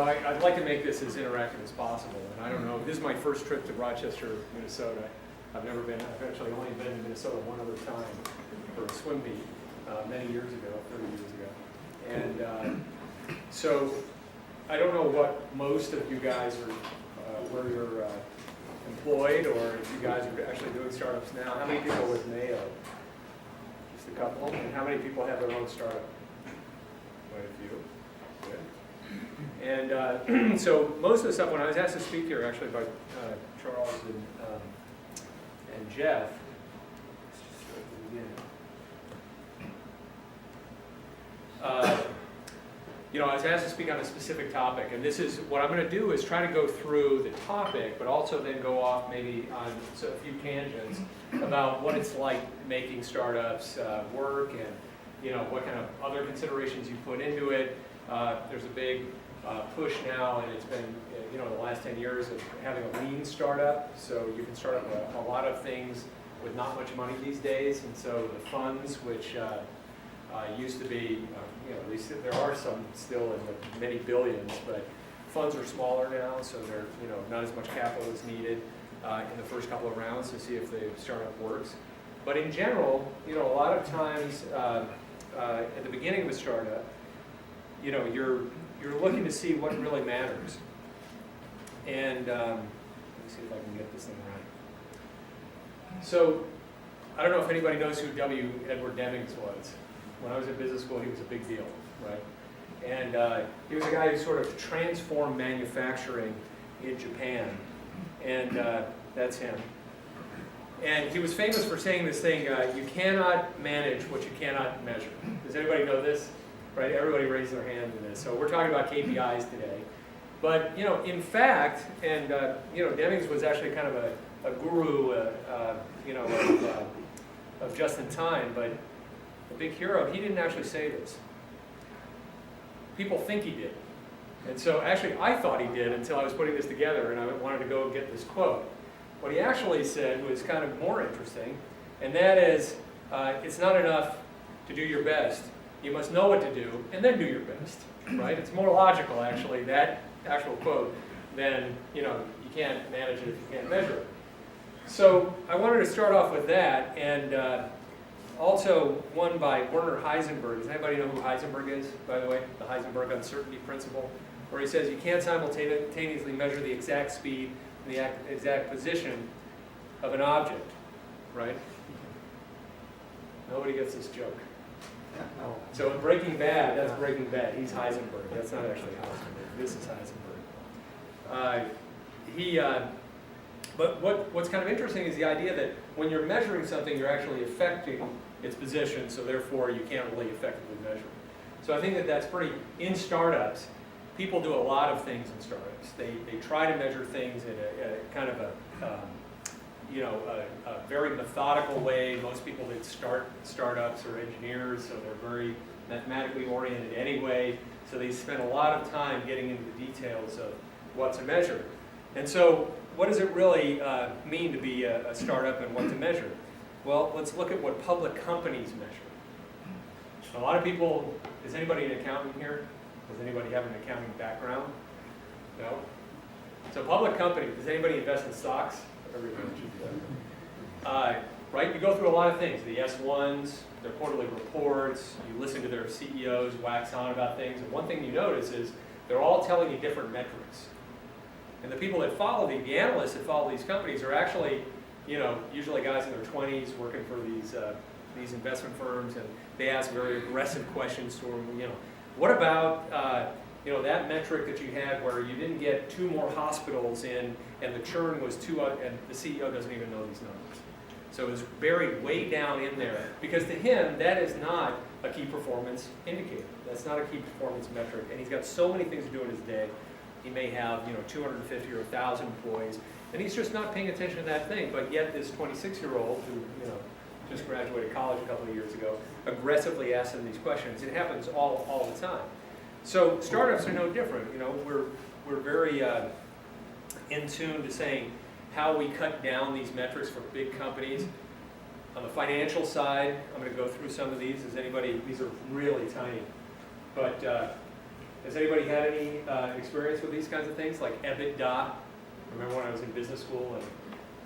So I'd like to make this as interactive as possible. And I don't know, this is my first trip to Rochester, Minnesota. I've never been, I've actually only been to Minnesota one other time for a swim meet many years ago, 30 years ago. And so I don't know what most of you guys are, where you're employed, or if you guys are actually doing startups now. How many people with Mayo? Just a couple. And how many people have their own startup? Quite a few. Good. And so most of the stuff, when I was asked to speak here, actually by Charles and Jeff, let's just start at the beginning. You know, I was asked to speak on a specific topic, and this is what I'm going to do is try to go through the topic, but also then go off maybe on a few tangents about what it's like making startups work, and you know what kind of other considerations you put into it. There's a big push now, and it's been you know the last 10 years of having a lean startup, so you can start up a lot of things with not much money these days, and so the funds which used to be, you know, at least there are some still in the many billions, but funds are smaller now, so they're, you know, not as much capital is needed in the first couple of rounds to see if the startup works. But in general, you know, a lot of times at the beginning of a startup, you know, you're looking to see what really matters. And let me see if I can get this thing right. So I don't know if anybody knows who W. Edward Demings was. When I was in business school, he was a big deal, right? And he was a guy who sort of transformed manufacturing in Japan, and that's him. And he was famous for saying this thing, you cannot manage what you cannot measure. Does anybody know this? Right, everybody raised their hand in this. So we're talking about KPIs today. But, you know, in fact, and, you know, Demings was actually kind of a guru, you know, of just in time, but a big hero. He didn't actually say this. People think he did. And so actually I thought he did until I was putting this together and I wanted to go get this quote. What he actually said was kind of more interesting, and that is, it's not enough to do your best. You must know what to do and then do your best, right? It's more logical, actually, that actual quote, than, you know, you can't manage it if you can't measure it. So I wanted to start off with that, and also one by Werner Heisenberg. Does anybody know who Heisenberg is, by the way? The Heisenberg uncertainty principle, where he says you can't simultaneously measure the exact speed and the exact position of an object, right? Nobody gets this joke. So in Breaking Bad, that's Breaking Bad. He's Heisenberg. That's not actually Heisenberg. This is Heisenberg. But what's kind of interesting is the idea that when you're measuring something, you're actually affecting its position, so therefore you can't really effectively measure it. So I think that that's pretty, in startups, people do a lot of things in startups. They try to measure things in a kind of a, you know, a very methodical way. Most people that start startups are engineers, so they're very mathematically oriented anyway. So they spend a lot of time getting into the details of what to measure. And so what does it really mean to be a startup and what to measure? Well, let's look at what public companies measure. A lot of people, is anybody an accountant here? Does anybody have an accounting background? No? So public company, does anybody invest in stocks? Everybody should do that. Right, you go through a lot of things. The S1s, their quarterly reports, you listen to their CEOs wax on about things, and one thing you notice is they're all telling you different metrics. And the people that follow the analysts that follow these companies are actually, you know, usually guys in their 20s working for these investment firms, and they ask very aggressive questions to them. You know, what about you know, that metric that you had where you didn't get 2 more hospitals in, and the churn was 2, and the CEO doesn't even know these numbers. So it was buried way down in there, because to him that is not a key performance indicator. That's not a key performance metric, and he's got so many things to do in his day. He may have, you know, 250 or 1,000 employees, and he's just not paying attention to that thing. But yet this 26-year-old who, you know, just graduated college a couple of years ago, aggressively asks him these questions. It happens all the time. So startups are no different. You know, we're very in tune to saying how we cut down these metrics for big companies. On the financial side, I'm going to go through some of these. Is anybody? These are really tiny, but Has anybody had any experience with these kinds of things, like EBITDA? Remember when I was in business school and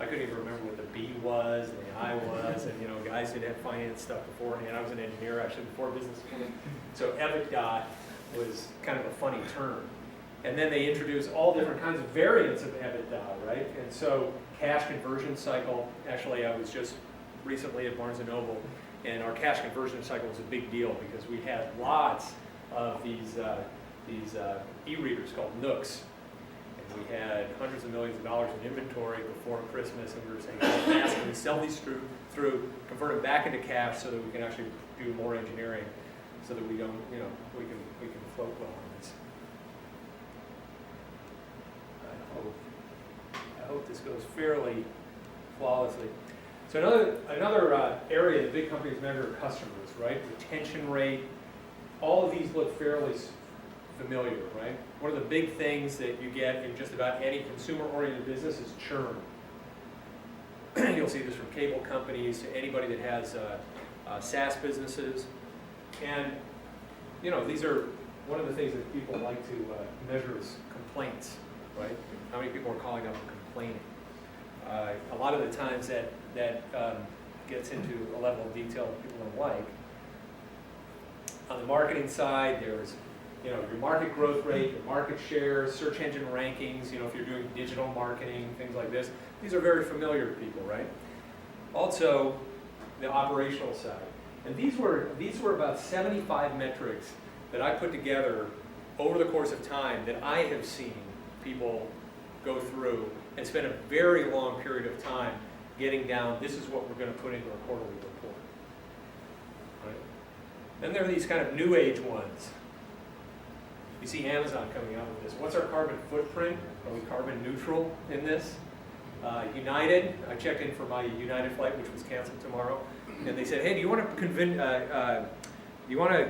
I couldn't even remember what the B was and the I was, and guys did have finance stuff beforehand. I was an engineer actually before business school. So EBITDA was kind of a funny term. And then they introduced all different kinds of variants of EBITDA, right? And so cash conversion cycle, actually I was just recently at Barnes & Noble, and our cash conversion cycle was a big deal because we had lots of these e-readers called Nooks. And we had hundreds of millions of dollars in inventory before Christmas, and we were saying, how fast can we sell these through, convert them back into cash so that we can actually do more engineering so that we don't, we can float well on this. I hope this goes fairly flawlessly. So another area that big companies measure are customers, right? Retention rate. All of these look fairly familiar, right? One of the big things that you get in just about any consumer-oriented business is churn. You'll see this from cable companies to anybody that has SaaS businesses. And these are one of the things that people like to measure is complaints, right? How many people are calling up and complaining? A lot of the times that gets into a level of detail that people don't like. On the marketing side, there's your market growth rate, your market share, search engine rankings, if you're doing digital marketing, things like this. These are very familiar to people, right? Also, the operational side. And these were about 75 metrics that I put together over the course of time that I have seen people go through and spend a very long period of time getting down, this is what we're going to put into our quarterly report. Right? Then there are these kind of new age ones. You see Amazon coming out with this. What's our carbon footprint? Are we carbon neutral in this? United, I checked in for my United flight, which was canceled tomorrow, and they said, hey, do you want to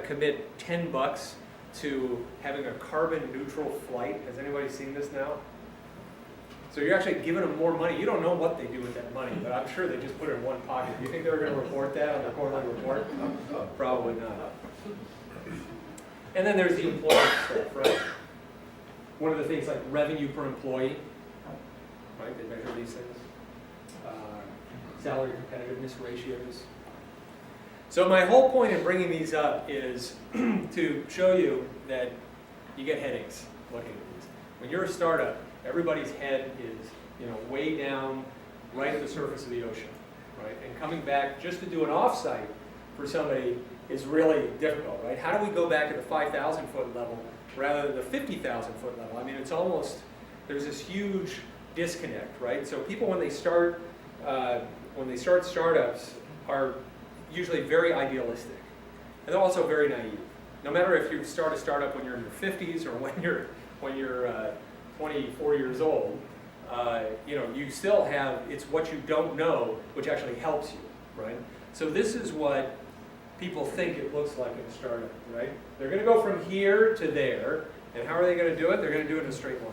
commit $10 to having a carbon neutral flight? Has anybody seen this now? So you're actually giving them more money. You don't know what they do with that money, but I'm sure they just put it in one pocket. Do you think they're going to report that on their quarterly report? Probably not. And then there's the employee stuff, right? One of the things like revenue per employee, right? They measure these things. Salary competitiveness ratios. So my whole point in bringing these up is to show you that you get headaches looking at these. When you're a startup, everybody's head is way down right at the surface of the ocean, right? And coming back just to do an offsite for somebody is really difficult, right? How do we go back to the 5,000 foot level rather than the 50,000 foot level? I mean, it's almost, there's this huge disconnect, right? So people when they start startups are usually very idealistic, and they're also very naive. No matter if you start a startup when you're in your 50s or when you're 24 years old, you still have, it's what you don't know which actually helps you, right? So this is what people think it looks like in a startup, right? They're going to go from here to there, and how are they going to do it? They're going to do it in a straight line.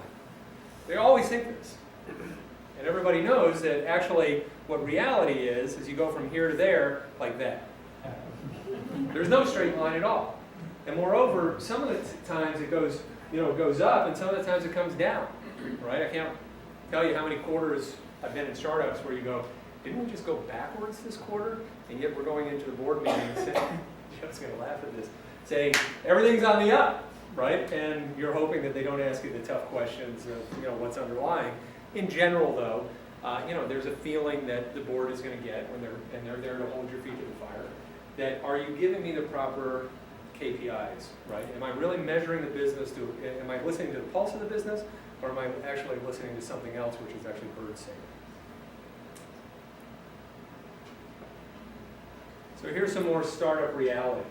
They always think this. And everybody knows that actually what reality is you go from here to there like that. There's no straight line at all. And moreover, some of the times it goes up, and some of the times it comes down, right? I can't tell you how many quarters I've been in startups where you go, didn't we just go backwards this quarter? And yet we're going into the board meeting and saying, Jeff's going to laugh at this, saying everything's on the up, right? And you're hoping that they don't ask you the tough questions of what's underlying. In general, though, there's a feeling that the board is going to get when they're there to hold your feet to the fire. That are you giving me the proper KPIs, right? Am I really measuring the business am I listening to the pulse of the business, or am I actually listening to something else, which is actually bird singing? So here's some more startup reality.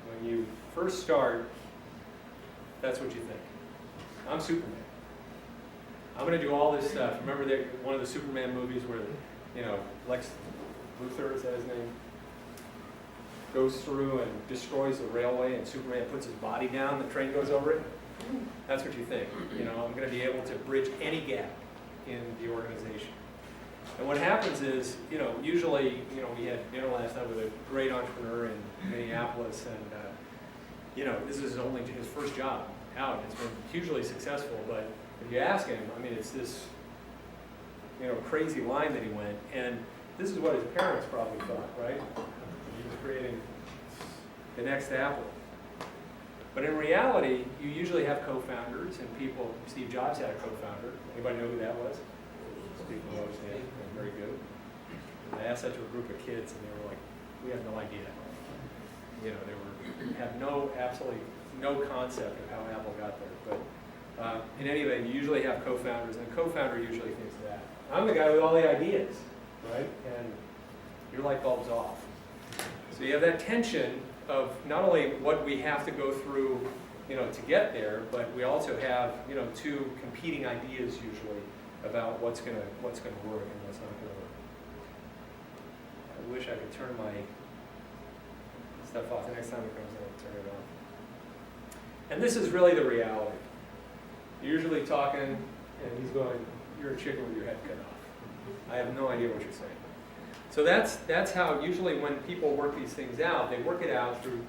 When you first start, that's what you think. I'm Superman. I'm going to do all this stuff. Remember one of the Superman movies where, Lex Luthor, is that his name? Goes through and destroys the railway, and Superman puts his body down, the train goes over it. That's what you think. I'm going to be able to bridge any gap in the organization. And what happens is, usually, we had dinner last night with a great entrepreneur in Minneapolis, and, this is only his first job. out. It's been hugely successful, but if you ask him, I mean, it's this, crazy line that he went, and this is what his parents probably thought, right? He was creating the next Apple. But in reality, you usually have co-founders and people. Steve Jobs had a co-founder. Anybody know who that was? Steve Jobs, yeah, very good. And I asked that to a group of kids, and they were like, "We have no idea." They had absolutely no concept of how Apple got there. But in any event, you usually have co-founders, and the co-founder usually thinks that I'm the guy with all the ideas, right? And your light bulb's off. So you have that tension of not only what we have to go through, to get there, but we also have, two competing ideas usually about what's gonna work and what's not gonna work. I wish I could turn my stuff off. The next time it comes in, I'll turn it off. And this is really the reality. You're usually talking, and he's going, "You're a chicken with your head cut off. I have no idea what you're saying." So that's how usually when people work these things out, they work it out through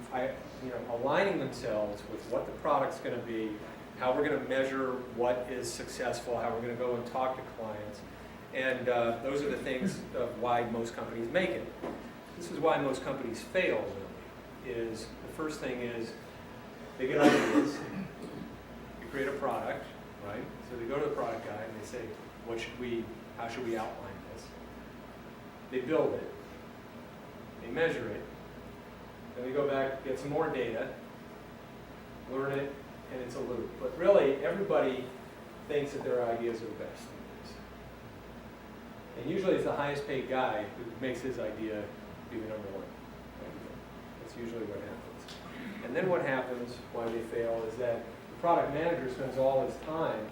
aligning themselves with what the product's going to be, how we're going to measure what is successful, how we're going to go and talk to clients, and those are the things of why most companies make it. This is why most companies fail. Really, is the first thing is they get ideas, you create a product, right? So they go to the product guy and they say, how should we outline this? They build it, they measure it, then they go back, get some more data, learn it, and it's a loop. But really, everybody thinks that their ideas are the best. And usually it's the highest paid guy who makes his idea be the number one idea. That's usually what happens. And then what happens, why they fail, is that the product manager spends all his time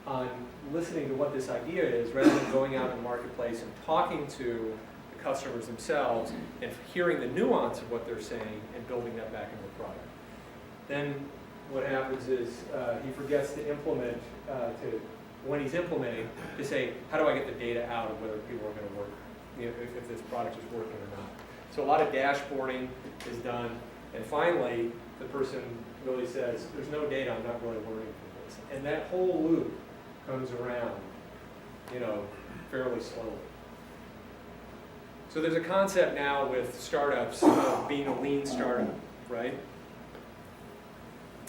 on listening to what this idea is rather than going out in the marketplace and talking to the customers themselves and hearing the nuance of what they're saying and building that back into the product. Then what happens is he forgets to implement, when he's implementing, to say, how do I get the data out of whether people are going to work, if this product is working or not. So a lot of dashboarding is done, and finally the person really says, there's no data, I'm not really learning from this. And that whole loop comes around, fairly slowly. So there's a concept now with startups of being a lean startup, right?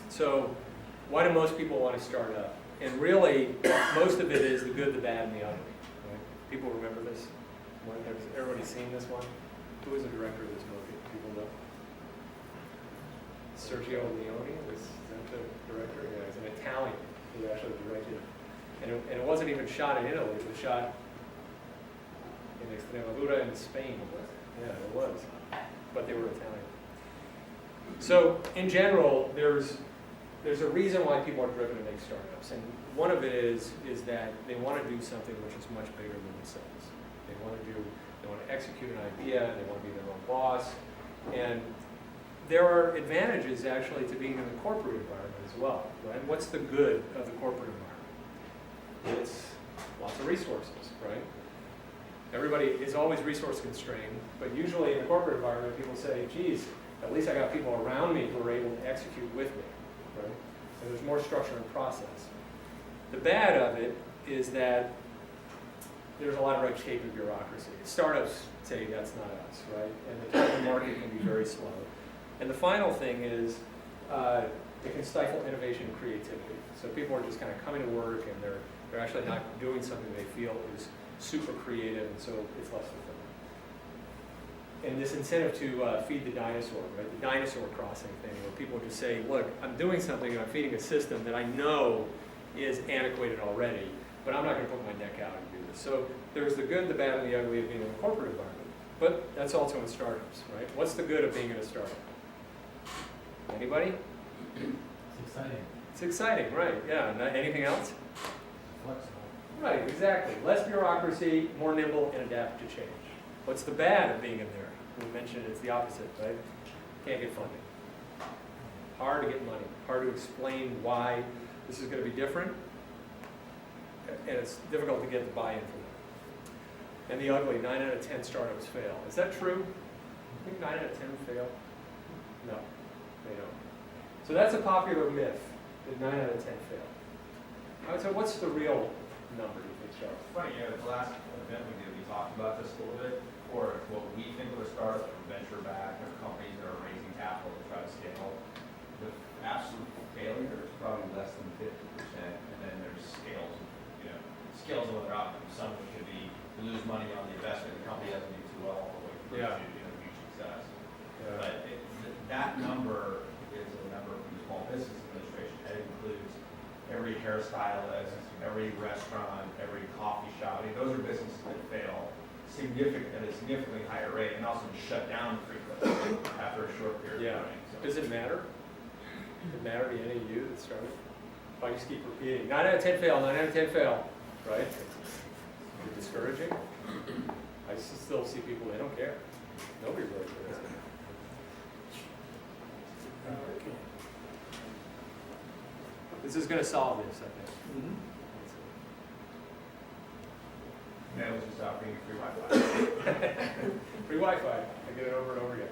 So why do most people want to start up? And really, most of it is the good, the bad, and the ugly. Right? People remember this? Has everybody seen this one? Who was the director of this movie? People know? Sergio Leone was the director. Yeah, he's an Italian who actually directed it. And it wasn't even shot in Italy. It was shot in Extremadura in Spain. Yeah, it was. But they were Italian. So in general, there's a reason why people are driven to make startups, and one of it is that they want to do something which is much bigger than themselves. They want to execute an idea, they want to be their own boss, and there are advantages actually to being in the corporate environment as well, right? What's the good of the corporate environment? It's lots of resources, right? Everybody is always resource constrained, but usually in the corporate environment, people say, geez, at least I got people around me who are able to execute with me. Right? So there's more structure and process. The bad of it is that there's a lot of red tape and bureaucracy. Startups say that's not us, right? And the time to market can be very slow. And the final thing is it can stifle innovation and creativity. So people are just kind of coming to work and they're actually not doing something they feel is super creative, and so it's less fulfilling. And this incentive to feed the dinosaur, right? The dinosaur crossing thing, where people just say, look, I'm doing something and I'm feeding a system that I know is antiquated already, but I'm not going to put my neck out and do this. So there's the good, the bad, and the ugly of being in a corporate environment. But that's also in startups, right? What's the good of being in a startup? Anybody? It's exciting. It's exciting, right? Yeah. Anything else? Flexible. Right, exactly. Less bureaucracy, more nimble, and adapt to change. What's the bad of being in there? We mentioned it's the opposite, right? Can't get funding. Hard to get money. Hard to explain why this is going to be different. And it's difficult to get the buy-in from them. And the ugly, 9 out of 10 startups fail. Is that true? I think 9 out of 10 fail? No, they don't. So that's a popular myth. The 9 out of 10 fail. All right, so what's the real number, do you think, Charles? Funny, the last event we did, we talked about this a little bit, for what we think of a startup or venture back or companies that are raising capital to try to scale. The absolute failure is probably less than 50%, and then there's scales, scales of other outcomes. Some of it could be you lose money on the investment, the company doesn't do too well, all the way through Yeah. to huge success. But that number is a number from the Small Business Administration. That includes every hairstylist, every restaurant, every coffee shop. I mean, those are businesses that fail at a significantly higher rate and also shut down frequently after a short period Yeah. of time. So, Does it matter? Does it matter to any of you that started? If I just keep repeating, 9 out of 10 fail, 9 out of 10 fail, right? Is it discouraging? I still see people, they don't care. Nobody really cares. This is going to solve this, I think. that was just offering you free Wi-Fi. Free Wi-Fi. I get it over and over again.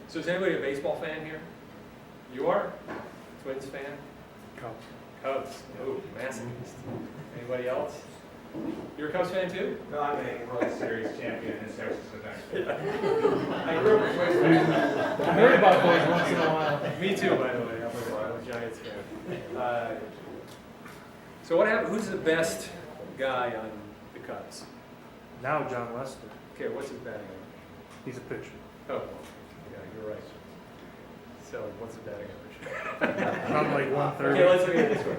So is anybody a baseball fan here? You are? Twins fan? Cubs. Cubs. Oh, masochist. Anybody else? You're a Cubs fan too? No, I'm a World Series champion in San Francisco. I grew up a Twins fan. I heard about those once in a while. Me too, by the way. I'm a Giants fan. So what happened? Who's the best guy on the Cubs? Now John Lester. Okay, what's his batting average? He's a pitcher. Oh, yeah, you're right. So what's the batting average? Around like 130. Okay, let's look at it this way.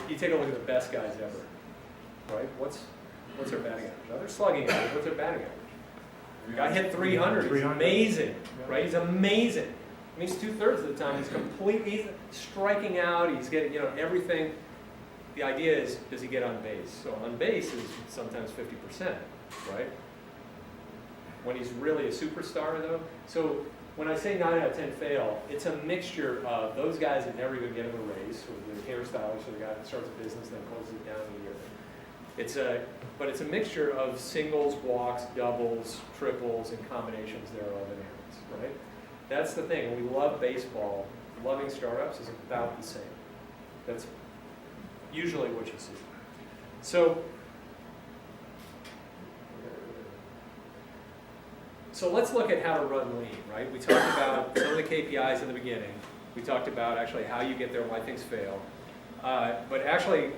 You take a look at the best guys ever, right? What's their batting average? Now they're slugging average. What's their batting average? Guy hit 300. He's 300. amazing, right? He's amazing. It means 2/3 of the time he's completely striking out. He's getting, everything. The idea is, does he get on base? So on base is sometimes 50%, right? When he's really a superstar, though. So when I say 9 out of 10 fail, it's a mixture of those guys that never even get him a raise, or the hairstylist, or the guy that starts a business then closes it down a year. But it's a mixture of singles, walks, doubles, triples, and combinations thereof in errands, right? That's the thing. When we love baseball, loving startups is about the same. That's usually what you see. So let's look at how to run lean, right? We talked about some of the KPIs in the beginning. We talked about actually how you get there, why things fail. But actually,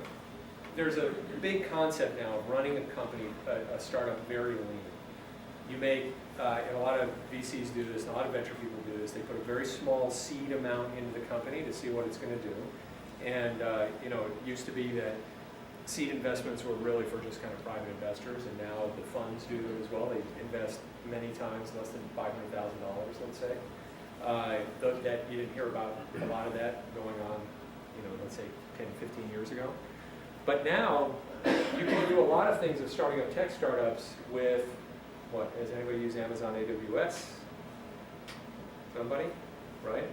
there's a big concept now of running a company, a startup, very lean. You make, and a lot of VCs do this, and a lot of venture people do this, they put a very small seed amount into the company to see what it's going to do. And it used to be that seed investments were really for just kind of private investors, and now the funds do it as well. They invest many times less than $500,000, let's say. That you didn't hear about a lot of that going on, let's say 10, 15 years ago. But now you can do a lot of things of starting up tech startups with what? Has anybody used Amazon AWS? Somebody, right?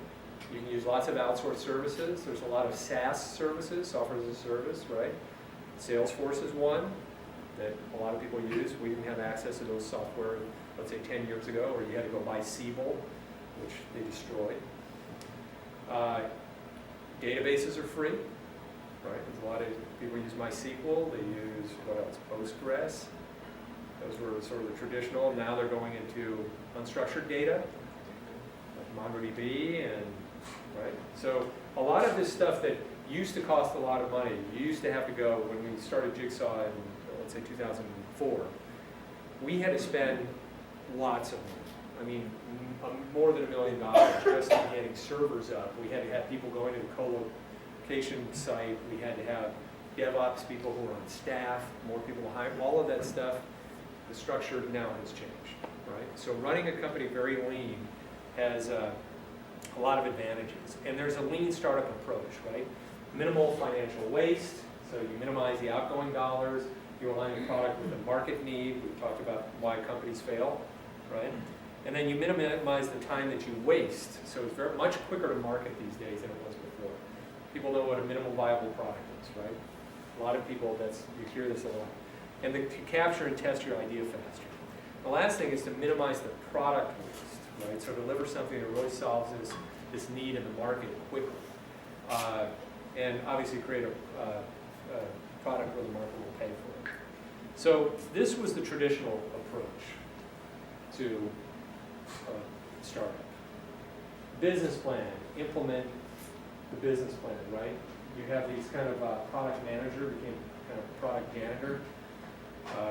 You can use lots of outsourced services. There's a lot of SaaS services, software as a service, right? Salesforce is one that a lot of people use. We didn't have access to those software, let's say 10 years ago, or you had to go buy Siebel, which they destroyed. Databases are free, right? There's a lot of people use MySQL. They use, what else? Postgres. Those were sort of the traditional. Now they're going into unstructured data, like MongoDB, and right. So a lot of this stuff that used to cost a lot of money. You used to have to go, when we started Jigsaw in, let's say 2004, we had to spend lots of money. I mean, more than $1 million just in getting servers up. We had to have people going to the co-location site. We had to have DevOps people who were on staff, more people to hire, all of that stuff. The structure now has changed, right? So running a company very lean has a lot of advantages. And there's a lean startup approach, right? Minimal financial waste, so you minimize the outgoing dollars, you align your product with the market need. We've talked about why companies fail, right? And then you minimize the time that you waste. So it's very much quicker to market these days than it was before. People know what a minimal viable product is, right? A lot of people, you hear this a lot. And to capture and test your idea faster. The last thing is to minimize the product waste, right? So deliver something that really solves this need in the market quickly. and obviously create a product where the market will pay for it. So this was the traditional approach to startup. Business plan, implement the business plan, right? You have these kind of product manager, became kind of product janitor,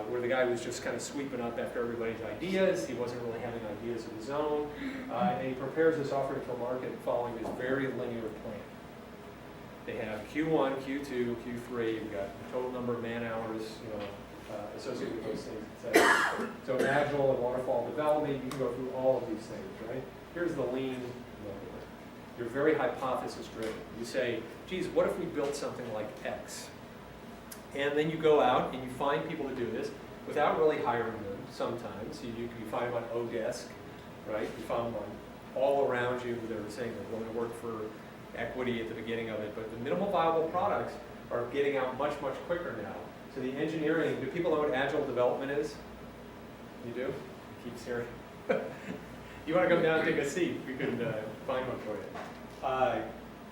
where the guy was just kind of sweeping up after everybody's ideas. He wasn't really having ideas of his own. And he prepares this offering for market following this very linear plan. They have Q1, Q2, Q3. You've got the total number of man hours, associated with those things, etc. So agile and waterfall development, you can go through all of these things, right? Here's the lean mode. You're very hypothesis driven. You say, geez, what if we built something like X? And then you go out and you find people to do this without really hiring them sometimes. You find them on Odesk, right? You find them all around you that are saying they're going to work for equity at the beginning of it. But the minimal viable products are getting out much, much quicker now. So the engineering, do people know what agile development is? You do? He keeps hearing. You want to come down and take a seat? We can find one for you.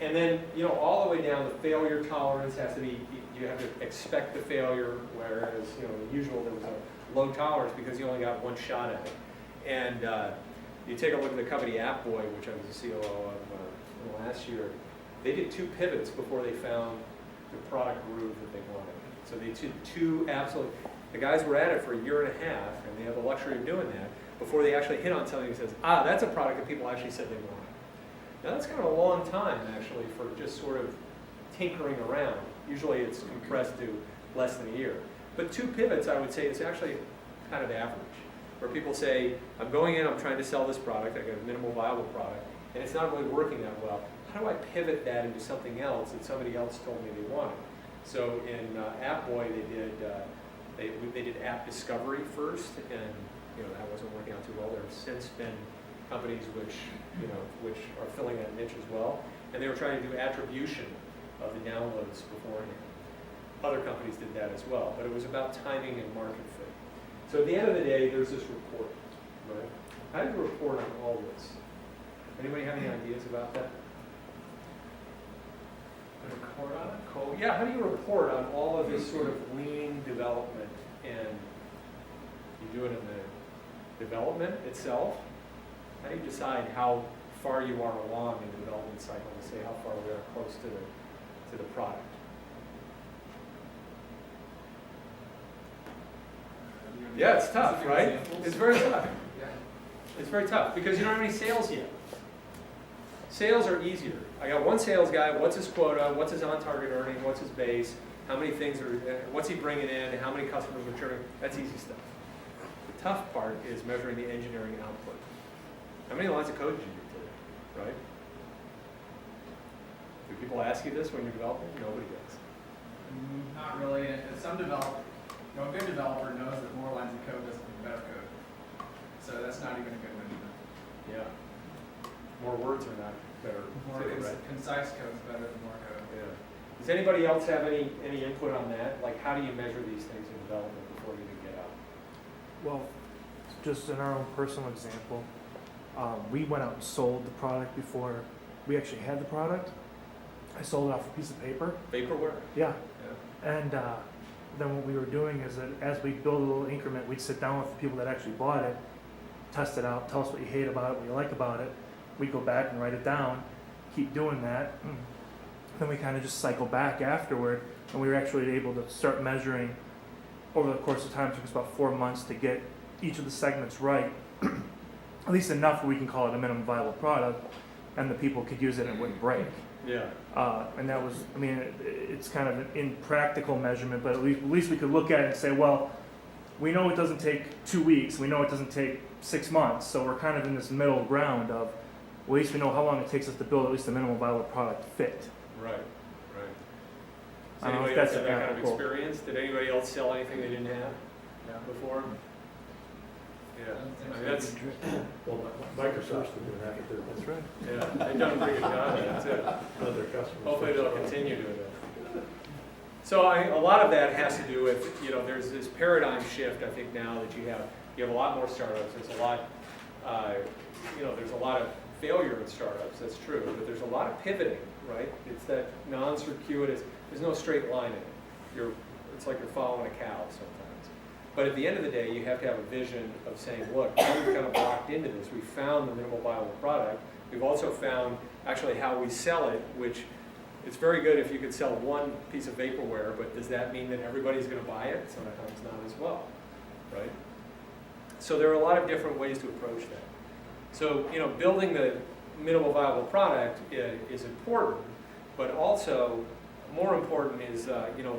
And then, all the way down, the failure tolerance has to be, you have to expect the failure, whereas, in usual there was a low tolerance because you only got one shot at it. And you take a look at the company AppBoy, which I was the COO of last year, they did 2 pivots before they found the product groove that they wanted. So they did 2 absolute, the guys were at it for a year and a half, and they have the luxury of doing that, before they actually hit on something that says, that's a product that people actually said they wanted. Now that's kind of a long time, actually, for just sort of tinkering around. Usually it's compressed to less than a year. But 2 pivots, I would say, is actually kind of average, where people say, I'm going in, I'm trying to sell this product, I got a minimal viable product, and it's not really working that well. How do I pivot that into something else that somebody else told me they wanted? So in AppBoy, they did app discovery first, and that wasn't working out too well. There have since been companies which are filling that niche as well, and they were trying to do attribution of the downloads beforehand. Other companies did that as well, but it was about timing and market fit. So at the end of the day, there's this report, right? How do you report on all this? Anybody have any ideas about that? Report on it? Cool. Yeah, how do you report on all of this sort of lean development? And you do it in the development itself? How do you decide how far you are along in the development cycle to say how far we are close to the product? Yeah, it's tough, right? It's very tough. It's very tough because you don't have any sales yet. Sales are easier. I got one sales guy, what's his quota, what's his on-target earning, what's his base, how many things are, what's he bringing in, how many customers are churning, that's easy stuff. The tough part is measuring the engineering output. How many lines of code did you do today, right? Do people ask you this when you're developing? Nobody does. Not really. And some developer, a good developer knows that more lines of code doesn't mean better code. So that's not even a good measurement. Yeah. More words are not better. More too, right? concise code is better than more code. Yeah. Does anybody else have any input on that? Like, how do you measure these things in development before you even get out? Well, just in our own personal example, we went out and sold the product before we actually had the product. I sold it off a piece of paper. Vaporware? Yeah. Yeah. And then what we were doing is that as we build a little increment, we'd sit down with the people that actually bought it, test it out, tell us what you hate about it, what you like about it. We'd go back and write it down, keep doing that. Then we kind of just cycle back afterward, and we were actually able to start measuring over the course of time. It took us about 4 months to get each of the segments right, at least enough where we can call it a minimum viable product, and the people could use it and it wouldn't break. Yeah. And that was, I mean, it's kind of an impractical measurement, but at least we could look at it and say, well, we know it doesn't take 2 weeks, we know it doesn't take 6 months, so we're kind of in this middle ground of, well, at least we know how long it takes us to build at least a minimum viable product fit. Right, right. I Does don't know anybody if else that's have that kind of practical. experience? Did anybody else sell anything they didn't have before? Yeah. I mean, that's, Well, Microsoft's been doing that, but That's right. yeah, they've done a pretty good job at it too. other customers. Hopefully they'll continue doing that. So a lot of that has to do with, there's this paradigm shift, I think, now that you have a lot more startups. There's a lot, there's a lot of failure in startups, that's true, but there's a lot of pivoting, right? It's that non-circuitous, there's no straight line in it. It's like you're following a cow sometimes. But at the end of the day, you have to have a vision of saying, look, now we've kind of blocked into this. We found the minimal viable product. We've also found actually how we sell it, which it's very good if you could sell one piece of vaporware, but does that mean that everybody's going to buy it? Sometimes not as well, right? So there are a lot of different ways to approach that. So, building the minimal viable product is important, but also more important is,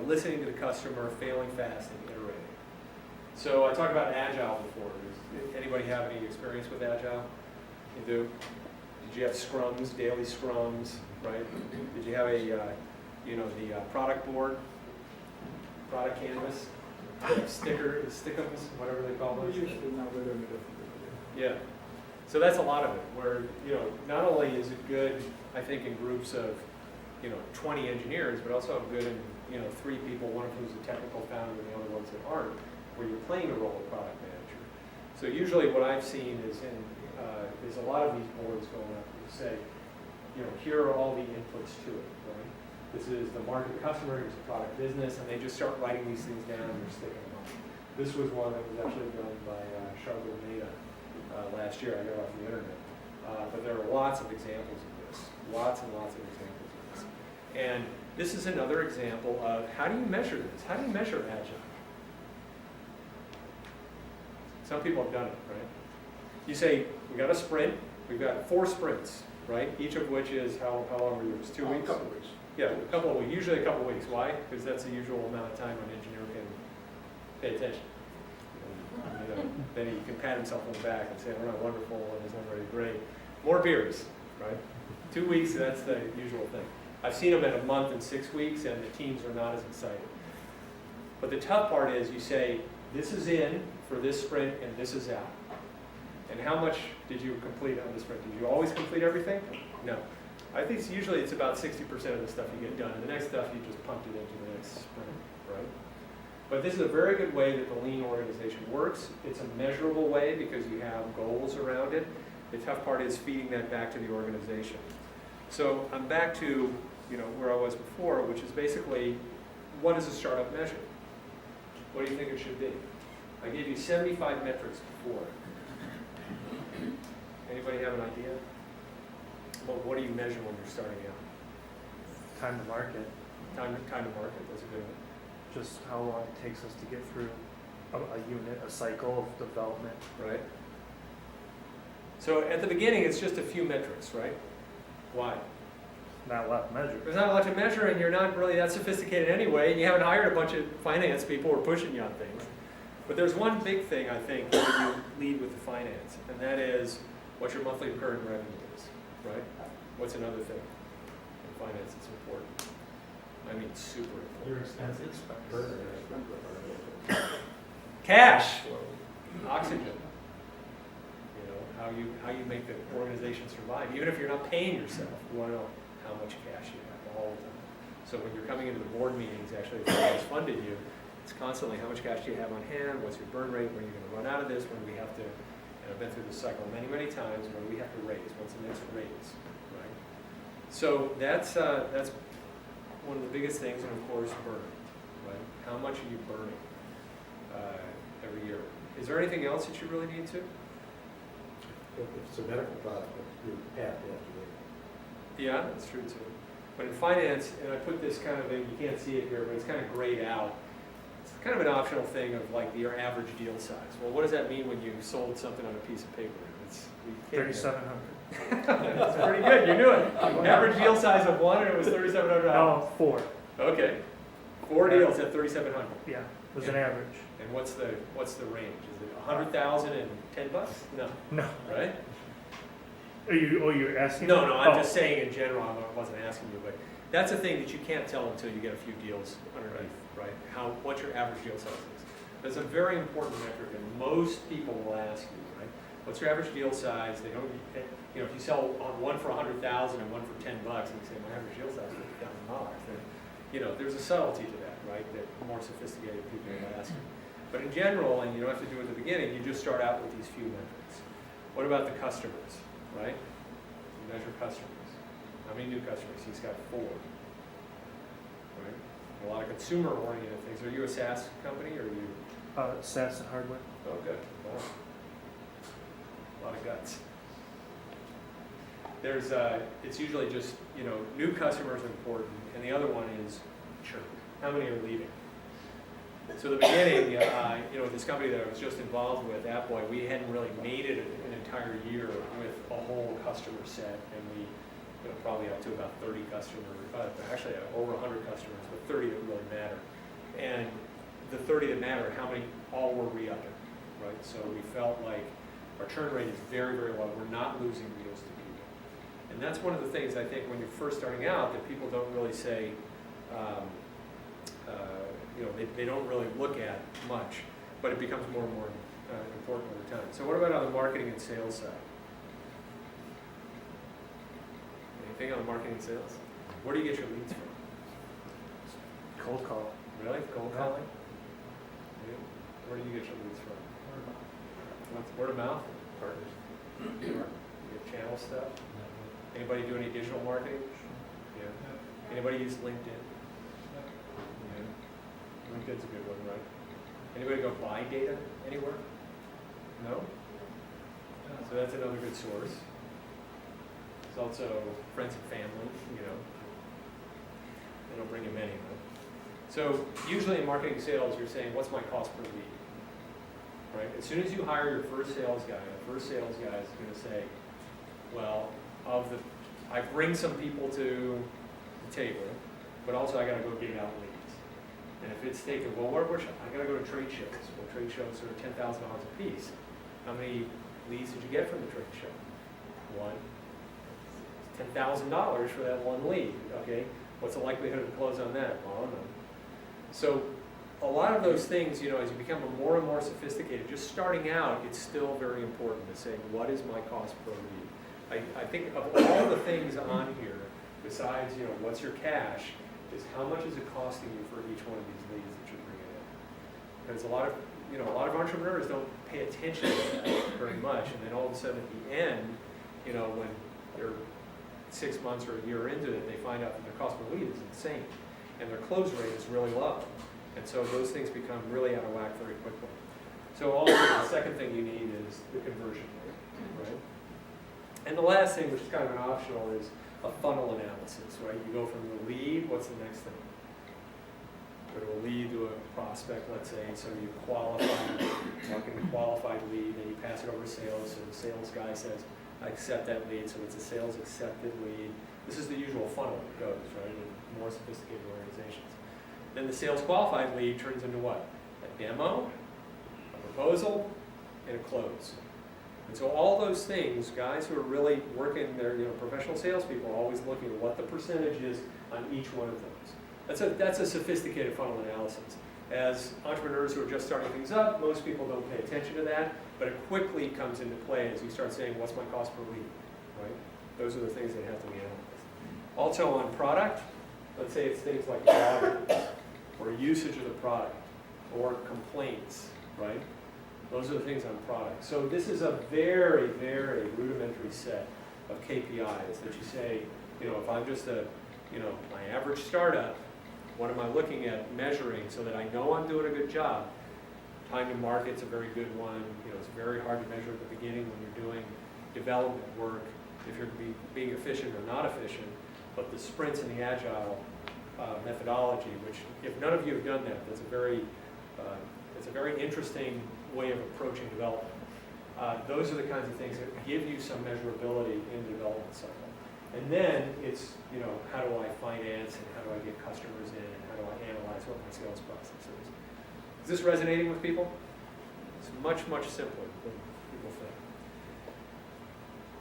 listening to the customer, failing fast, and iterating. So I talked about Agile before. Does anybody have any experience with Agile? You do? Did you have scrums, daily scrums, right? Did you have the product board, product canvas, stickums, whatever they call those? Yeah. So that's a lot of it, where, not only is it good, I think, in groups of, 20 engineers, but also good in, 3 people, one of whom's a technical founder and the other ones that aren't, where you're playing the role of product manager. So usually what I've seen is is a lot of these boards going up and say, here are all the inputs to it, right? This is the market customer, here's the product business, and they just start writing these things down and they're sticking them up. This was one that was actually done by Charlotte Meda last year. I got it off the internet. But there are lots of examples of this, lots and lots of examples of this. And this is another example of how do you measure this? How do you measure Agile? Some people have done it, right? You say, we got a sprint, we've got 4 sprints, right? Each of which is, how long were yours? 2 weeks? A couple of weeks. Yeah, a couple of weeks, usually a couple of weeks. Why? Because that's the usual amount of time an engineer can pay attention. Then he can pat himself on the back and say, oh, wonderful, and it's not very great. More beers, right? 2 weeks, that's the usual thing. I've seen them at a month and 6 weeks, and the teams are not as excited. But the tough part is you say, this is in for this sprint, and this is out. And how much did you complete on the sprint? Did you always complete everything? No. I think usually it's about 60% of the stuff you get done, and the next stuff you just pumped it into the next sprint, right? But this is a very good way that the lean organization works. It's a measurable way because you have goals around it. The tough part is feeding that back to the organization. So I'm back to where I was before, which is basically, what does a startup measure? What do you think it should be? I gave you 75 metrics before. Anybody have an idea? Well, what do you measure when you're starting out? Time to market, Time to market, that's a good one. just how long it takes us to get through a unit, a cycle of development. Right? So at the beginning, it's just a few metrics, right? Why? Not a lot to measure. There's not a lot to measure, and you're not really that sophisticated anyway, and you haven't hired a bunch of finance people who are pushing you on things. But there's one big thing, I think, when you lead with the finance, and that is what your monthly recurring revenue is, right? What's another thing in finance that's important? I mean, super important. Your expenses. Cash, oxygen. How you make the organization survive. Even if you're not paying yourself, you want to know how much cash you have all the time. So when you're coming into the board meetings, actually, if someone's funded you, it's constantly how much cash do you have on hand, what's your burn rate, when are you going to run out of this, when we have to, and I've been through this cycle many, many times, when we have to raise, what's the next raise, right? So that's one of the biggest things, and of course, burn, right? How much are you burning every year? Is there anything else that you really need to? If it's a medical product, you have to do it. Yeah, that's true too. But in finance, and I put this kind of in, you can't see it here, but it's kind of grayed out. It's kind of an optional thing of like your average deal size. Well, what does that mean when you sold something on a piece of paper? It's 3,700. That's pretty good. You knew it. Average deal size of 1, and it was $3,700. No, 4. Okay, 4 deals at $3,700. Yeah, it was an average. And what's the range? Is it 100,000 and $10? No. No. Right? You're asking? No, I'm Oh. just saying in general, I wasn't asking you, but that's a thing that you can't tell until you get a few deals underneath, right? What your average deal size is. That's a very important metric, and most people will ask you, right? What's your average deal size? They don't, if you sell one for 100,000 and one for $10, and you say my average deal size is $50,000, then there's a subtlety to that, right? That more sophisticated people will ask you. But in general, and you don't have to do it at the beginning, you just start out with these few metrics. What about the customers, right? You measure customers. How many new customers? He's got 4. Right? A lot of consumer-oriented things. Are you a SaaS company or are you? SaaS and hardware. Oh, good. Wow. A lot of guts. There's, it's usually just, new customers are important, and the other one is churn. How many are leaving? So the beginning, this company that I was just involved with, AppBoy, we hadn't really made it an entire year with a whole customer set, and we, probably up to about 30 customers, actually over 100 customers, but 30 that really matter. And the 30 that matter, how many all were re-upping, right? So we felt like our churn rate is very, very low. We're not losing deals to people. And that's one of the things I think when you're first starting out that people don't really say, they don't really look at much, but it becomes more and more important over time. So what about on the marketing and sales side? Anything on the marketing and sales? Where do you get your leads from? Cold call. Really? Cold calling? Yeah. Where do you get your leads from? Word of mouth? Partners. You get channel stuff? Anybody do any digital marketing? Yeah. Anybody use LinkedIn? Yeah. LinkedIn's a good one, right? Anybody go buy data anywhere? No? So that's another good source. There's also friends and family, They don't bring you many, though. So usually in marketing and sales, you're saying, what's my cost per lead? Right? As soon as you hire your first sales guy, the first sales guy is going to say, well, I bring some people to the table, but also I got to go get out leads. And if it's taken, well, I got to go to trade shows. Well, trade shows are $10,000 a piece. How many leads did you get from the trade show? One. $10,000 for that one lead. Okay, what's the likelihood of close on that? Well, I don't know. So a lot of those things, as you become more and more sophisticated, just starting out, it's still very important to say, what is my cost per lead? I think of all the things on here, besides, what's your cash, is how much is it costing you for each one of these leads that you're bringing in? Because a lot of entrepreneurs don't pay attention to that very much, and then all of a sudden at the end, when they're 6 months or a year into it, they find out that their cost per lead is insane, and their close rate is really low. And so those things become really out of whack very quickly. So also the second thing you need is the conversion rate, right? And the last thing, which is kind of an optional, is a funnel analysis, right? You go from the lead, what's the next thing? Go to a lead to a prospect, let's say, so you market a qualified lead, then you pass it over to sales, so the sales guy says, I accept that lead, so it's a sales accepted lead. This is the usual funnel that goes, right, in more sophisticated organizations. Then the sales qualified lead turns into what? A demo, a proposal, and a close. And so all those things, guys who are really working, they're professional salespeople are always looking at what the percentage is on each one of those. That's a sophisticated funnel analysis. As entrepreneurs who are just starting things up, most people don't pay attention to that, but it quickly comes into play as you start saying, what's my cost per lead, right? Those are the things that have to be analyzed. Also on product, let's say it's things like logins, or usage of the product, or complaints, right? Those are the things on product. So this is a very, very rudimentary set of KPIs that you say, if I'm just my average startup, what am I looking at measuring so that I know I'm doing a good job? Time to market's a very good one. It's very hard to measure at the beginning when you're doing development work, if you're being efficient or not efficient. But the sprints and the agile methodology, which if none of you have done that, it's a very interesting way of approaching development. Those are the kinds of things that give you some measurability in the development cycle. And then it's, how do I finance and how do I get customers in and how do I analyze what my sales process is. Is this resonating with people? It's much, much simpler than people think.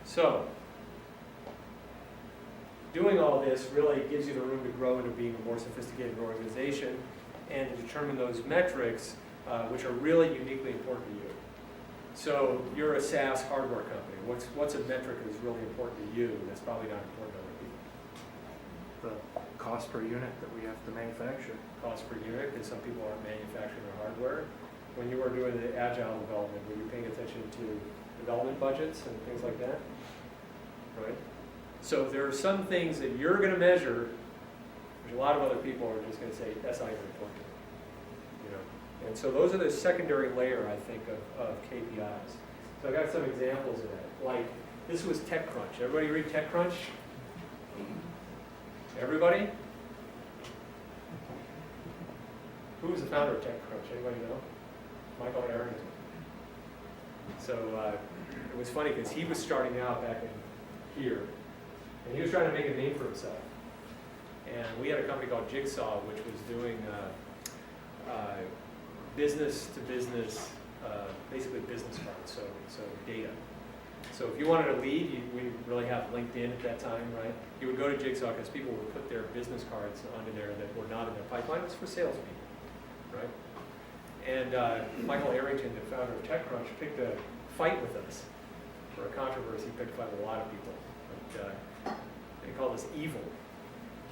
So, doing all this really gives you the room to grow into being a more sophisticated organization and to determine those metrics which are really uniquely important to you. So you're a SaaS hardware company. What's a metric that's really important to you that's probably not important to other people? The cost per unit that we have to manufacture. Cost per unit, because some people aren't manufacturing their hardware. When you were doing the agile development, were you paying attention to development budgets and things like that? Right? So there are some things that you're gonna measure, which a lot of other people are just gonna say, that's not even important. You know? And so those are the secondary layer, I think, of KPIs. So I got some examples of that. Like, this was TechCrunch. Everybody read TechCrunch? Everybody? Who was the founder of TechCrunch? Anybody know? Michael Arrington. So it was funny because he was starting out back in here, and he was trying to make a name for himself. And we had a company called Jigsaw, which was doing business to business, basically business cards, so data. So if you wanted to lead, we didn't really have LinkedIn at that time, right? You would go to Jigsaw because people would put their business cards onto there that were not in their pipeline. It was for salespeople, right? And Michael Arrington, the founder of TechCrunch, picked a fight with us for a controversy. He picked a fight with a lot of people. But, they called us evil.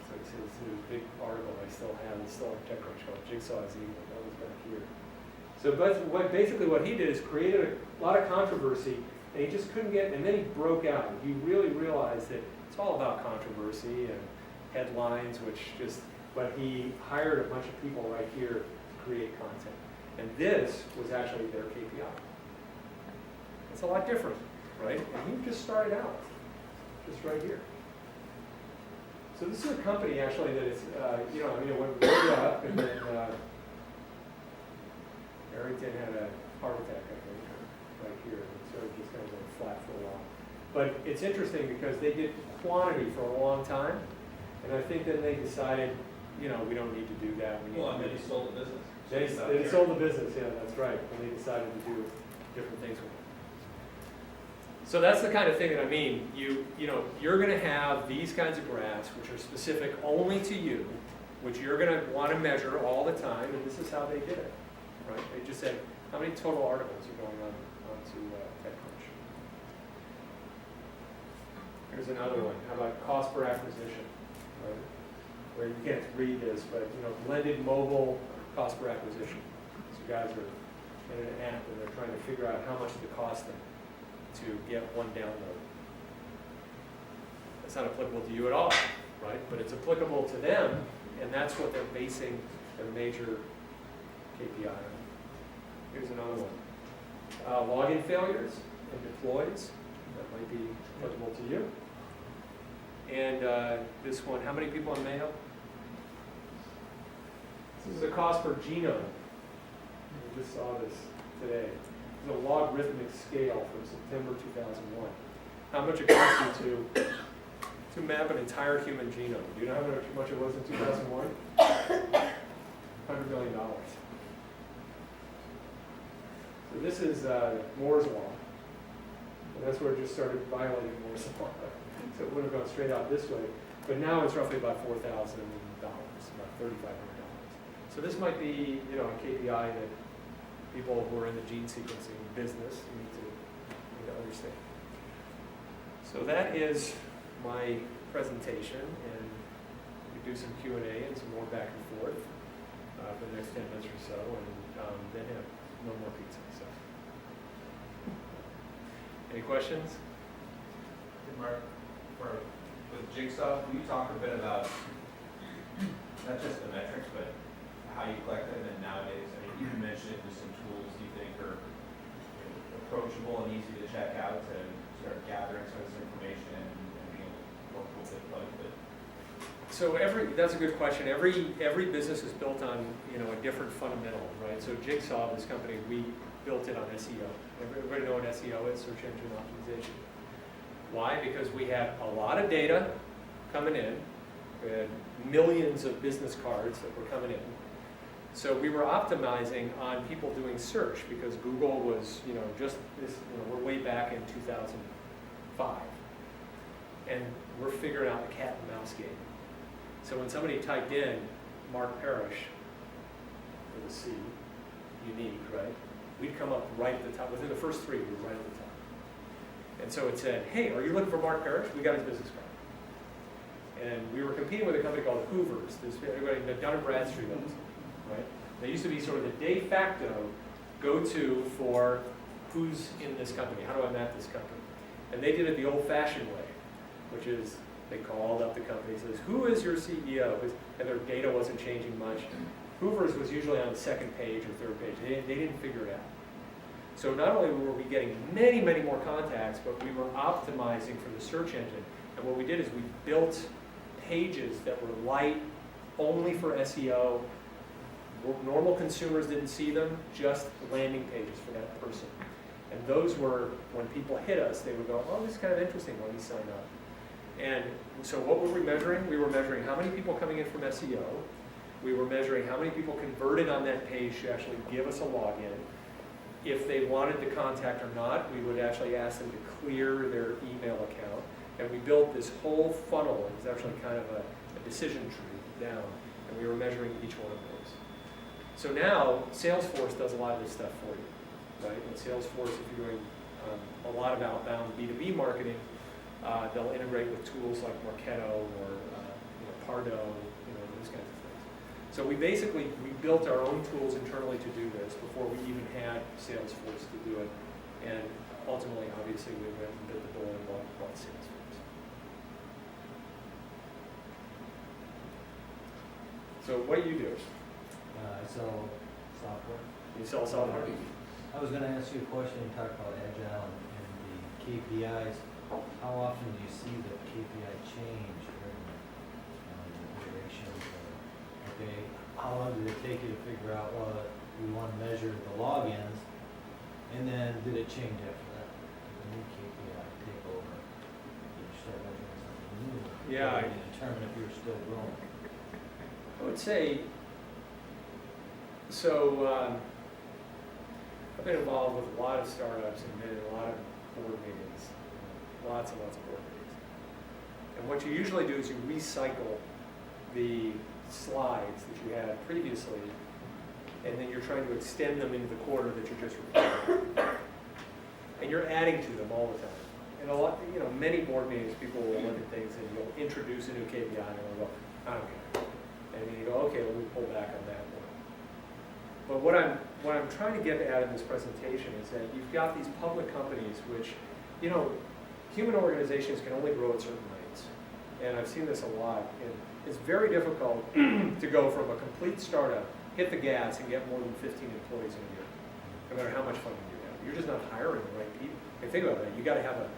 So it's his big article I still have. It's still on TechCrunch called Jigsaw is Evil. That was back here. So basically what he did is created a lot of controversy, and he just couldn't get, and then he broke out. He really realized that it's all about controversy and headlines, but he hired a bunch of people right here to create content. And this was actually their KPI. It's a lot different, right? And he just started out, just right here. So this is a company actually that is, it went way up, and then Arrington had a heart attack, I think, right here, and so it just kind of went flat for a while. But it's interesting because they did quantity for a long time, and I think then they decided, we don't need to do that. Well, and then he sold the business. They sold the business, yeah, that's right, and they decided to do different things with it. So that's the kind of thing that I mean. You're going to have these kinds of graphs which are specific only to you, which you're going to want to measure all the time, and this is how they did it, right? They just said, how many total articles are going onto TechCrunch? Here's another one. How about cost per acquisition, right? Where you can't read this, but blended mobile cost per acquisition. So guys are in an app and they're trying to figure out how much it costs them to get one download. That's not applicable to you at all, right? But it's applicable to them, and that's what they're basing their major KPI on. Here's another one. Login failures and deploys. That might be applicable to you. And this one, how many people on Mayo? This is the cost per genome. We just saw this today. It's a logarithmic scale from September 2001. How much it cost you to map an entire human genome? Do you know how much it was in 2001? $100 million. So this is Moore's Law. And that's where it just started violating Moore's Law. So it would have gone straight out this way. But now it's roughly about $4,000, about $3,500. So this might be, a KPI that people who are in the gene sequencing business need to understand. So that is my presentation, and we do some Q&A and some more back and forth for the next 10 minutes or so, and then have no more pizza. So, any questions? Mark, with Jigsaw, can you talk a bit about not just the metrics, but how you collect them? And nowadays, you mentioned with some tools you think are approachable and easy to check out to start gathering some of this information and being able to work with it quite a bit. So that's a good question. Every business is built on a different fundamental, right? So Jigsaw, this company, we built it on SEO. Everybody know what SEO is, search engine optimization. Why? Because we had a lot of data coming in. We had millions of business cards that were coming in. So we were optimizing on people doing search because Google was, just this, we're way back in 2005. And we're figuring out the cat and mouse game. So when somebody typed in Marc Parrish with a C, unique, right? We'd come up right at the top. Within the first three, we were right at the top. And so it said, hey, are you looking for Marc Parrish? We got his business card. And we were competing with a company called Hoover's. Everybody, Dun & Bradstreet knows, right? They used to be sort of the de facto go-to for who's in this company. How do I map this company? And they did it the old-fashioned way. which is, they called up the company, says, who is your CEO? And their data wasn't changing much. Hoover's was usually on the second page or third page. They didn't figure it out. So not only were we getting many, many more contacts, but we were optimizing for the search engine. And what we did is we built pages that were light, only for SEO. Normal consumers didn't see them, just landing pages for that person. And those were, when people hit us, they would go, oh, this is kind of interesting, let me sign up. And so what were we measuring? We were measuring how many people coming in from SEO. We were measuring how many people converted on that page to actually give us a login. If they wanted to contact or not, we would actually ask them to clear their email account. And we built this whole funnel. It was actually kind of a decision tree down. And we were measuring each one of those. So now, Salesforce does a lot of this stuff for you, right? And Salesforce, if you're doing a lot of outbound B2B marketing, they'll integrate with tools like Marketo or Pardo, those kinds of things. So we built our own tools internally to do this before we even had Salesforce to do it. And ultimately, obviously, we went and bit the bullet and bought Salesforce. So what do you do? I sell software. You sell software? I was gonna ask you a question, you talked about Agile and the KPIs. How often do you see the KPI change during the iterations? Okay, how long did it take you to figure out, well, we want to measure the logins, and then did it change after that? Did the new KPI take over? Did you start measuring something new? Yeah. Or did you determine if you're still growing? I would say, so I've been involved with a lot of startups and been in a lot of board meetings, lots and lots of board meetings. And what you usually do is you recycle the slides that you had previously, and then you're trying to extend them into the quarter that you just reported. And you're adding to them all the time. And a lot, many board meetings, people will look at things and you'll introduce a new KPI and they'll go, I don't care. And then you go, okay, let me pull back on that one. But what I'm trying to get at in this presentation is that you've got these public companies which, human organizations can only grow at certain rates. And I've seen this a lot. And it's very difficult to go from a complete startup, hit the gas, and get more than 15 employees in a year, no matter how much funding you have. You're just not hiring the right people. And think about that. You got to have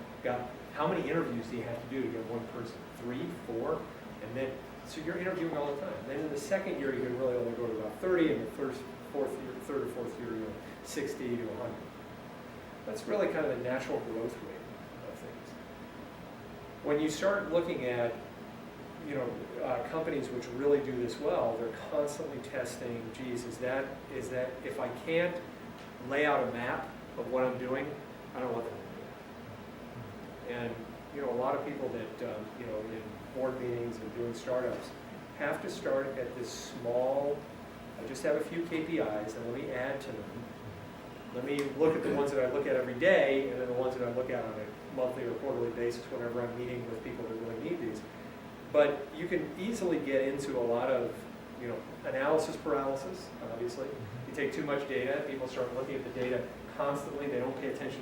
how many interviews do you have to do to get one person? 3, 4? And then, so you're interviewing all the time. Then in the second year, you can really only go to about 30, and the third or fourth year, 60 to 100. That's really kind of the natural growth rate of things. When you start looking at, companies which really do this well, they're constantly testing, geez, is that if I can't lay out a map of what I'm doing, I don't want them to do it. And, a lot of people that, in board meetings and doing startups have to start at this small, I just have a few KPIs and let me add to them. Let me look at the ones that I look at every day and then the ones that I look at on a monthly or quarterly basis whenever I'm meeting with people that really need these. But you can easily get into a lot of, analysis paralysis, obviously. You take too much data, people start looking at the data constantly, they don't pay attention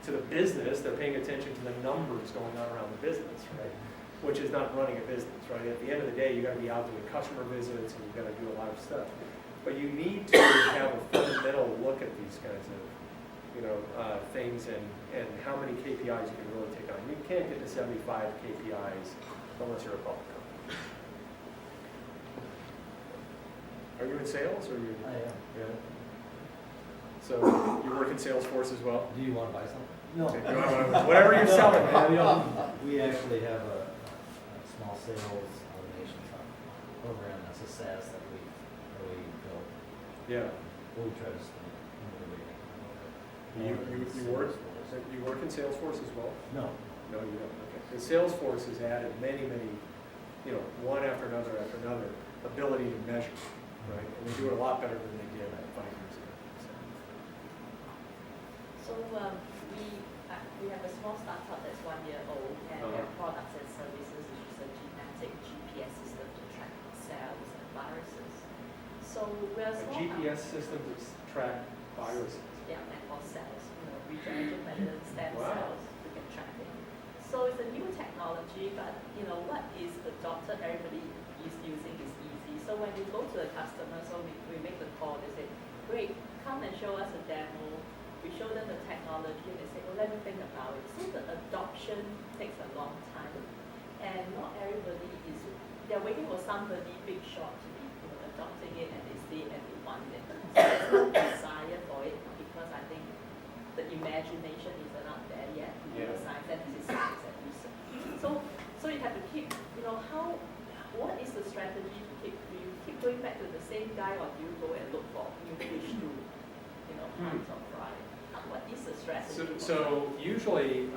to the business, they're paying attention to the numbers going on around the business, right? Which is not running a business, right? At the end of the day, you got to be out doing customer visits and you've got to do a lot of stuff. But you need to have a fundamental look at these kinds of, things and how many KPIs you can really take on. You can't get to 75 KPIs unless you're a public company. Are you in sales or are you? I am. Yeah. So you work in Salesforce as well? Do you want to buy something? No. Okay, whatever you're selling. We actually have a small sales automation program that's a SaaS that we built. Yeah. We try to stay innovating. You work in Salesforce as well? No. No, you don't. Okay. And Salesforce has added many, one after another, ability to measure, right? And they do it a lot better than they did 5 years ago. So we have a small startup that's 1 year old, and we have products and services, which is a genetic GPS system to track cells and viruses. So we are A small. GPS system to track viruses. Yeah, and or cells, regenerative medicine, stem Wow. cells, we can track it. So it's a new technology, but you know, what is adopted, everybody is using is easy. So when you go to a customer, so we make the call, they say, great, come and show us a demo. We show them the technology and they say, well, let me think about it. So the adoption takes a long time, and not everybody is, they're waiting for somebody big shot to be, you know, adopting it, and they see it and they want it. So there's no desire for it, because I think the imagination is not there yet to do the science, and this is science and research. So you have to keep, you know, what is the strategy to do you keep going back to the same guy, or do you go and look for new fish to, you know, hunt or fry? What is the strategy? So usually,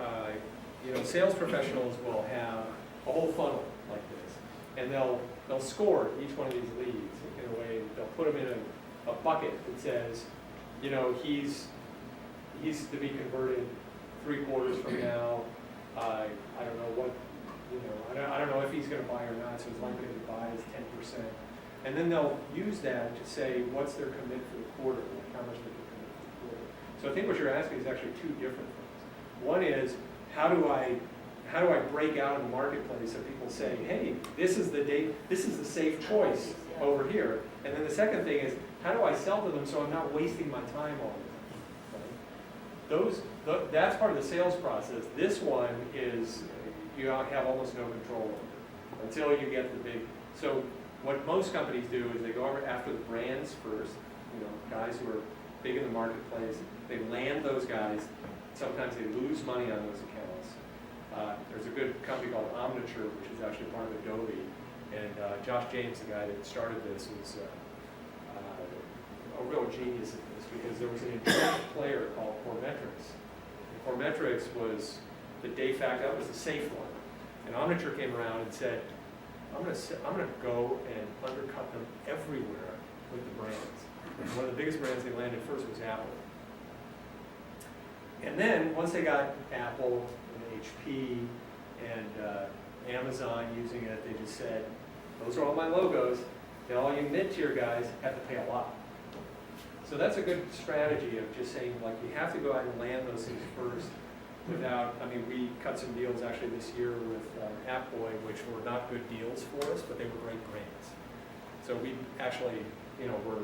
you know, sales professionals will have a whole funnel like this, and they'll score each one of these leads in a way. They'll put them in a bucket that says, you know, he's to be converted 3 quarters from now. I don't know what, you know, I don't know if he's going to buy or not. So his likelihood to buy is 10%, and then they'll use that to say what's their commit for the quarter, like how much they can commit for the quarter. So I think what you're asking is actually 2 different things. One is, how do I break out in the marketplace so people say, hey, this is the safe choice over here. And then the second thing is, how do I sell to them so I'm not wasting my time all the time? Right? That's part of the sales process. This one is, you have almost no control over until you get the big. So what most companies do is they go over after the brands first, you know, guys who are big in the marketplace. They land those guys. Sometimes they lose money on those accounts. There's a good company called Omniture, which is actually part of Adobe. And Josh James, the guy that started this, was a real genius at this, because there was an entrenched player called Formetrics. And Formetrics was the de facto, that was the safe one. And Omniture came around and said, I'm going to go and undercut them everywhere with the brands. And one of the biggest brands they landed first was Apple. And then once they got Apple and HP and Amazon using it, they just said, those are all my logos, and all you mid-tier guys have to pay a lot. So that's a good strategy of just saying, like, you have to go out and land those things first without, I mean, we cut some deals actually this year with AppBoy, which were not good deals for us, but they were great brands. So we actually, you know, we're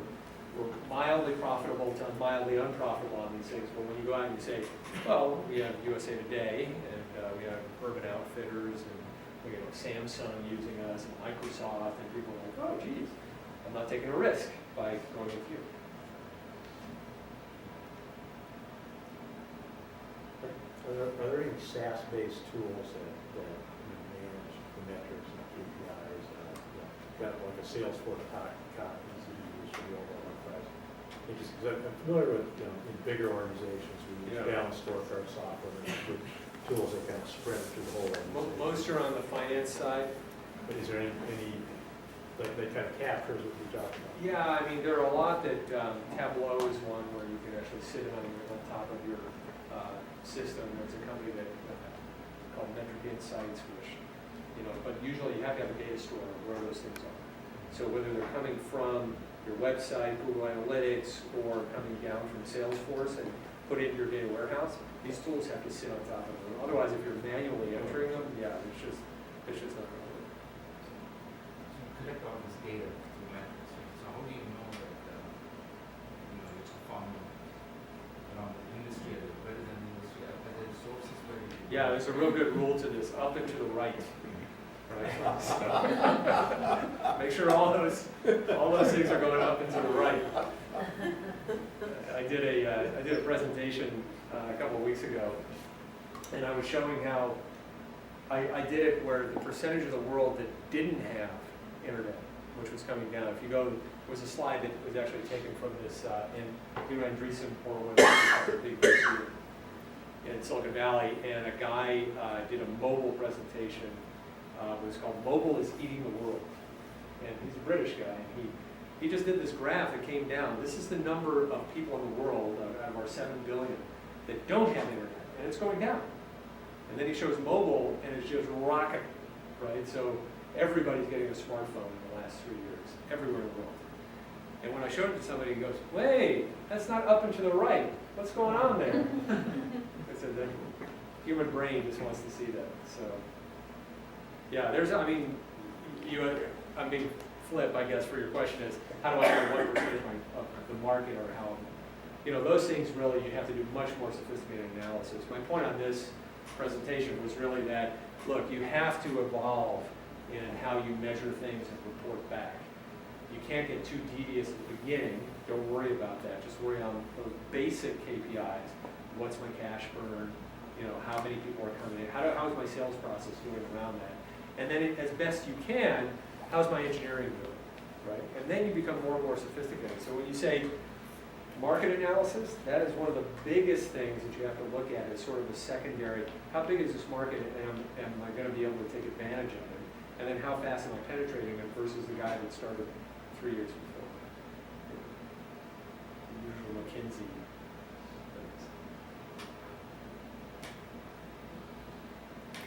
mildly profitable to mildly unprofitable on these things. But when you go out and you say, well, we have USA Today, and we have Urban Outfitters, and we have Samsung using us, and Microsoft, and people are like, oh, geez, I'm not taking a risk by going with you. Are there any SaaS-based tools that manage the metrics and KPIs? Got like a Salesforce copy easy to use for the overall enterprise. Because I'm familiar with, you know, in bigger organizations, we use balance scorecard software and good tools that kind of spread through the whole organization. Most are on the finance side. But is there any that kind of captures what you're talking about? Yeah, I mean, there are a lot that, Tableau is one where you can actually sit on top of your system. There's a company that called Metric Insights, which, you know, but usually you have to have a data store where those things are. So whether they're coming from your website, Google Analytics, or coming down from Salesforce and put it in your data warehouse, these tools have to sit on top of them. Otherwise, if you're manually entering them, yeah, it's just not going to work. So you collect all this data through metrics, right? So how do you know that, you know, it's performing around the industry, or better than the industry? Are there sources where you... Yeah, there's a real good rule to this, up and to the right. Right? So, make sure all those things are going up and to the right. I did a presentation a couple of weeks ago, and I was showing how I did it where the percentage of the world that didn't have internet, which was coming down. If you go, there was a slide that was actually taken from this in Andreessen Horowitz, big recruiter in Silicon Valley, and a guy did a mobile presentation. It was called "Mobile is Eating the World," and he's a British guy. And he just did this graph that came down. This is the number of people in the world out of our 7 billion that don't have internet, and it's going down. And then he shows mobile, and it's just rocketing, right? So everybody's getting a smartphone in the last 3 years, everywhere in the world. And when I showed it to somebody, he goes, "Wait, that's not up and to the right. What's going on there?" I said, the human brain just wants to see that. So Yeah, there's, I mean, I'm being flip, I guess, for your question is, how do I know what percentage of the market or how, those things really, you have to do much more sophisticated analysis. My point on this presentation was really that, look, you have to evolve in how you measure things and report back. You can't get too devious at the beginning, don't worry about that, just worry on those basic KPIs. What's my cash burn? How many people are coming in? How is my sales process doing around that? And then as best you can, how's my engineering doing, right? And then you become more and more sophisticated. So when you say market analysis, that is one of the biggest things that you have to look at as sort of a secondary, how big is this market and am I going to be able to take advantage of it? And then how fast am I penetrating it versus the guy that started 3 years before? The usual McKinsey things.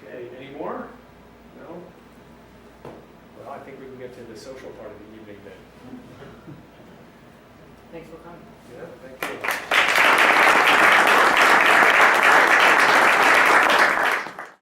Okay, any more? No? Well, I think we can get to the social part of the evening then. Thanks for coming. Yeah, thank you.